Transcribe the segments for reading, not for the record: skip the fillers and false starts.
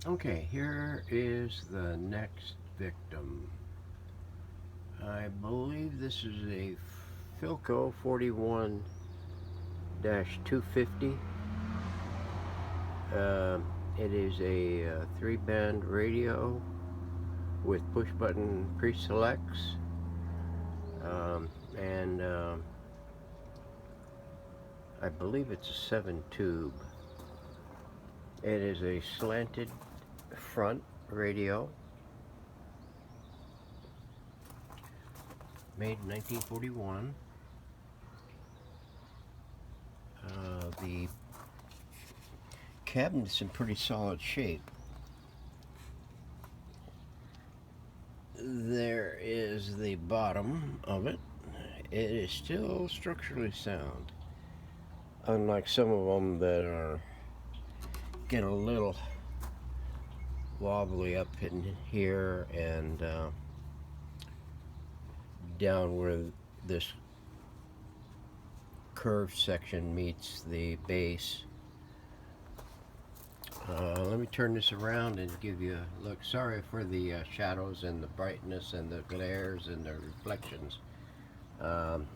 Okay, here is the next victim. I believe this is a Philco 41-250. It is a 3-band radio with push button pre-selects, and I believe it's a 7 tube. It is a slanted front radio, made in 1941. The cabinet's in pretty solid shape. There is the bottom of it. It is still structurally sound, unlike some of them that are get a little wobbly up in here and down where this curved section meets the base. Let me turn this around and give you a look. Sorry for the shadows and the brightness and the glares and the reflections. I'm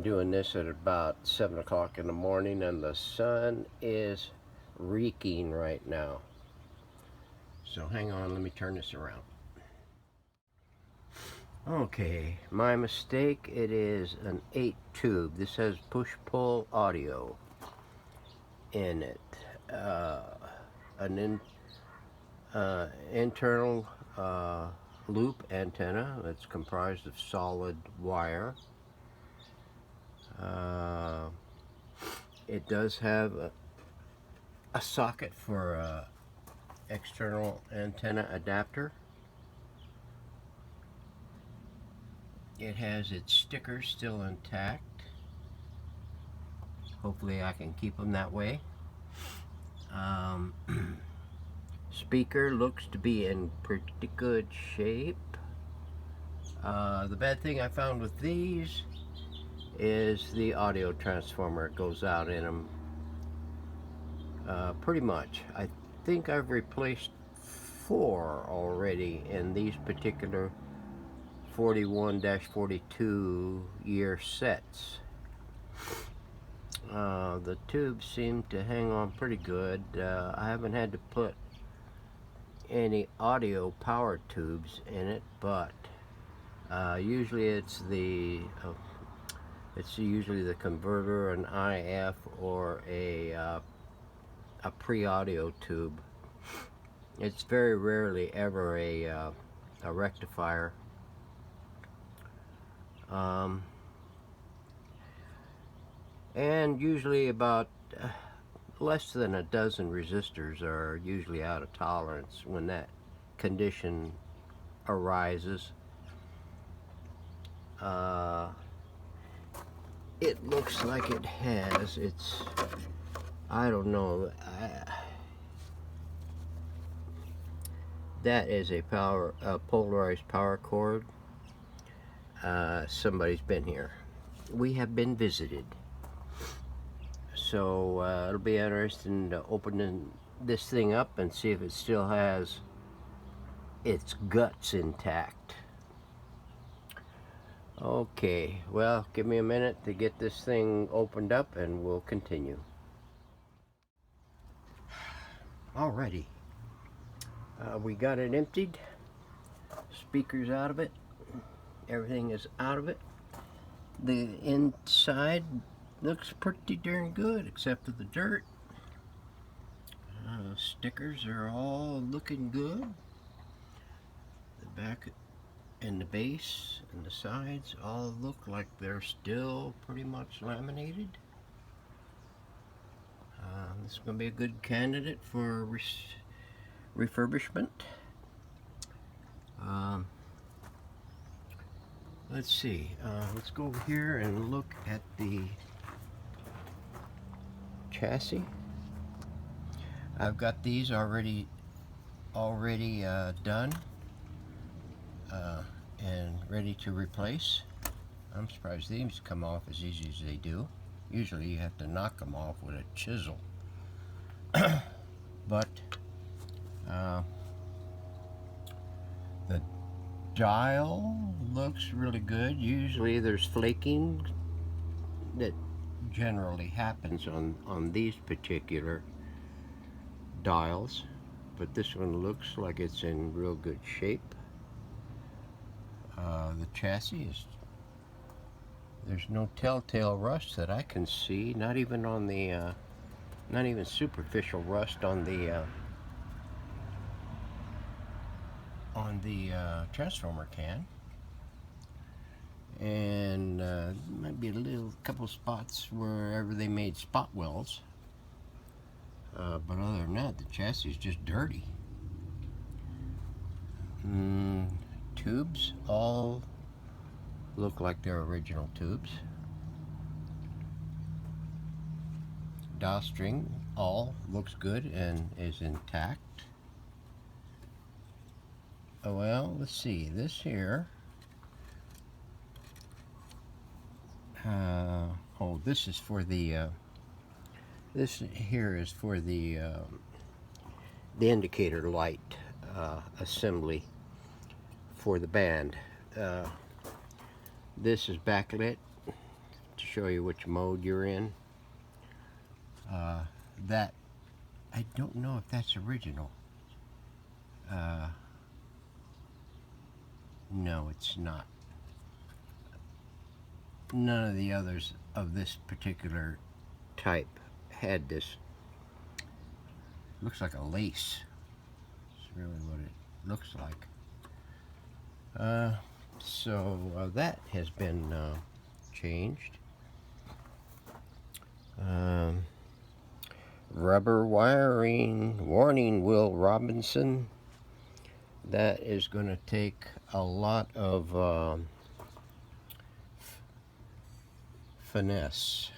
doing this at about 7 o'clock in the morning, and the sun is reeking right now. So hang on, let me turn this around. Okay, my mistake. It is an 8 tube. This has push-pull audio in it. An internal loop antenna that's comprised of solid wire. It does have a socket for external antenna adapter. It has its stickers still intact. Hopefully I can keep them that way. Speaker looks to be in pretty good shape. The bad thing I found with these is the audio transformer goes out in them. Pretty much. I think I've replaced 4 already in these particular 41-42 year sets. The tubes seem to hang on pretty good. I haven't had to put any audio power tubes in it, but usually it's usually the converter, an IF, or a pre-audio tube. It's very rarely ever a rectifier. And usually about less than a dozen resistors are usually out of tolerance when that condition arises. It looks like it has. I don't know. That is a polarized power cord. Somebody's been here. We have been visited. So it'll be interesting to open this thing up and see if it still has its guts intact. Okay, well, give me a minute to get this thing opened up and we'll continue. Alrighty, we got it emptied. Speakers out of it. Everything is out of it. The inside looks pretty darn good, except for the dirt. Stickers are all looking good. The back and the base and the sides all look like they're still pretty much laminated. This is going to be a good candidate for refurbishment. Let's see. Let's go over here and look at the chassis. I've got these already done and ready to replace. I'm surprised these come off as easy as they do. Usually you have to knock them off with a chisel. But The dial looks really good. Usually there's flaking that generally happens on these particular dials, but this one looks like it's in real good shape. The chassis is, there's no telltale rust that I can see, not even on the not even superficial rust on the transformer can. And might be a couple spots wherever they made spot welds, but other than that, the chassis is just dirty. Tubes all look like their original tubes. Dial string all looks good and is intact. Oh, well, let's see, this here, oh, this is for the this here is for the indicator light assembly for the band. This is backlit to show you which mode you're in. That, I don't know if that's original. No, it's not. None of the others of this particular type had this. Looks like a lace. It's really what it looks like. So that has been changed. Rubber wiring, warning, Will Robinson. That is going to take a lot of finesse.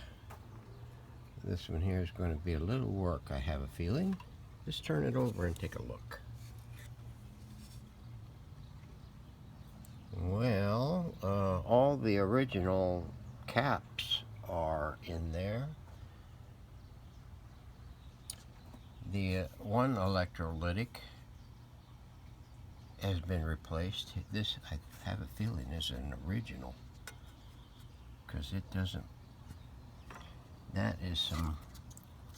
This one here is going to be a little work, I have a feeling. Just turn it over and take a look. Well, all the original caps are in there. The one electrolytic has been replaced. This, I have a feeling, is an original, because it doesn't, that is some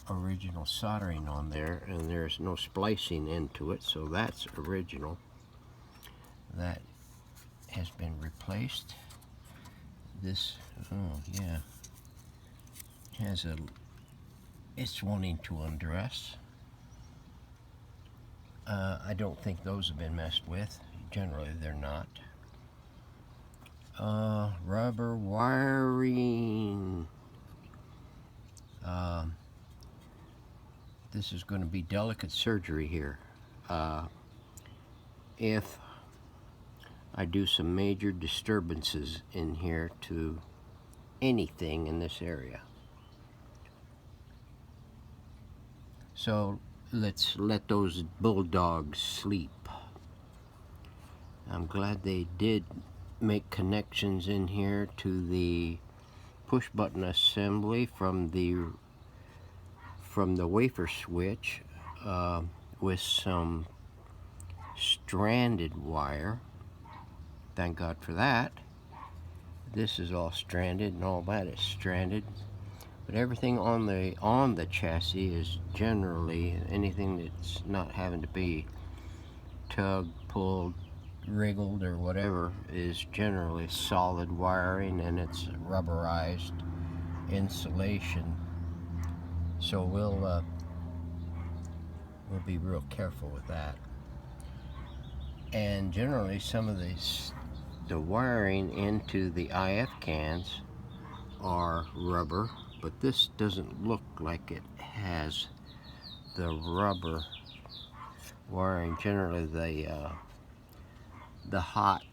original soldering on there, and there's no splicing into it, so that's original. That has been replaced. This, oh yeah, has a, it's wanting to undress. I don't think those have been messed with. Generally, they're not. Rubber wiring. This is going to be delicate surgery here. If I do some major disturbances in here to anything in this area. So let's let those bulldogs sleep. I'm glad they did make connections in here to the push button assembly from the wafer switch with some stranded wire. Thank God for that. This is all stranded, and all that is stranded. But everything on the chassis is generally, anything that's not having to be tugged, pulled, wriggled, or whatever, is generally solid wiring, and it's rubberized insulation. So we'll be real careful with that. And generally, some of the wiring into the IF cans are rubber, but this doesn't look like it has the rubber wiring. Generally, the hot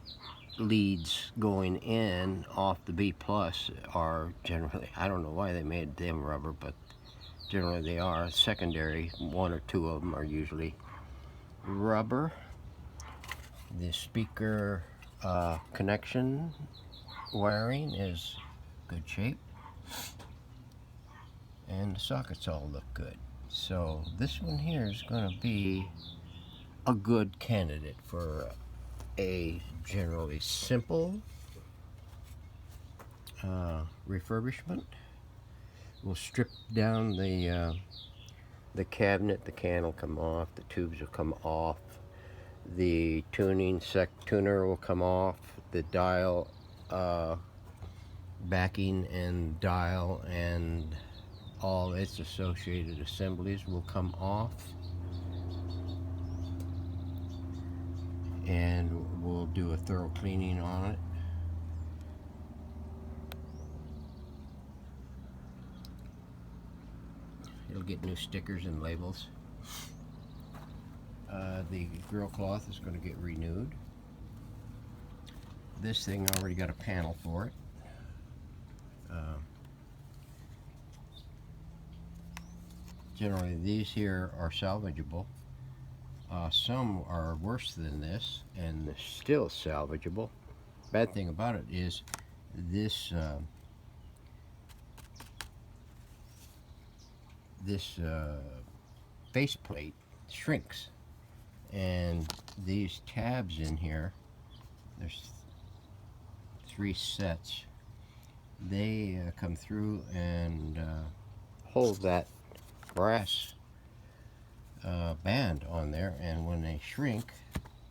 leads going in off the B plus are generally, I don't know why they made them rubber, but generally they are. Secondary, one or two of them are usually rubber. The speaker connection wiring is good shape, and the sockets all look good. So this one here is going to be a good candidate for a generally simple refurbishment. We'll strip down the cabinet. The can will come off, the tubes will come off, the tuner will come off, the dial backing and dial and all its associated assemblies will come off, and we'll do a thorough cleaning on it. It'll get new stickers and labels. The grill cloth is going to get renewed. This thing already got a panel for it. Generally these here are salvageable. Some are worse than this and they're still salvageable. Bad thing about it is this faceplate shrinks, and these tabs in here, there's 3 sets, they come through and hold that brass band on there, and when they shrink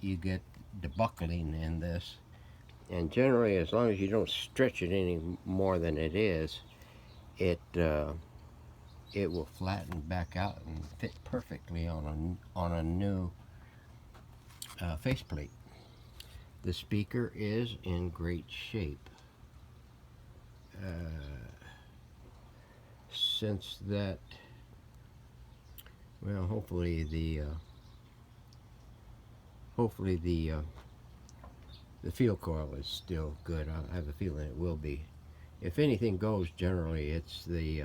you get debuckling in this, and generally as long as you don't stretch it any more than it is, it will flatten back out and fit perfectly on a new faceplate. The speaker is in great shape. Since that, well, hopefully the field coil is still good. I have a feeling it will be. If anything goes, generally it's the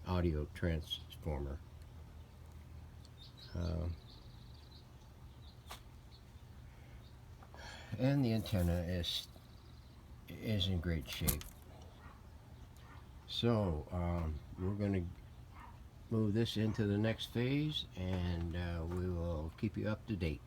audio transformer. And the antenna is in great shape. So we're going to move this into the next phase, and we will keep you up to date.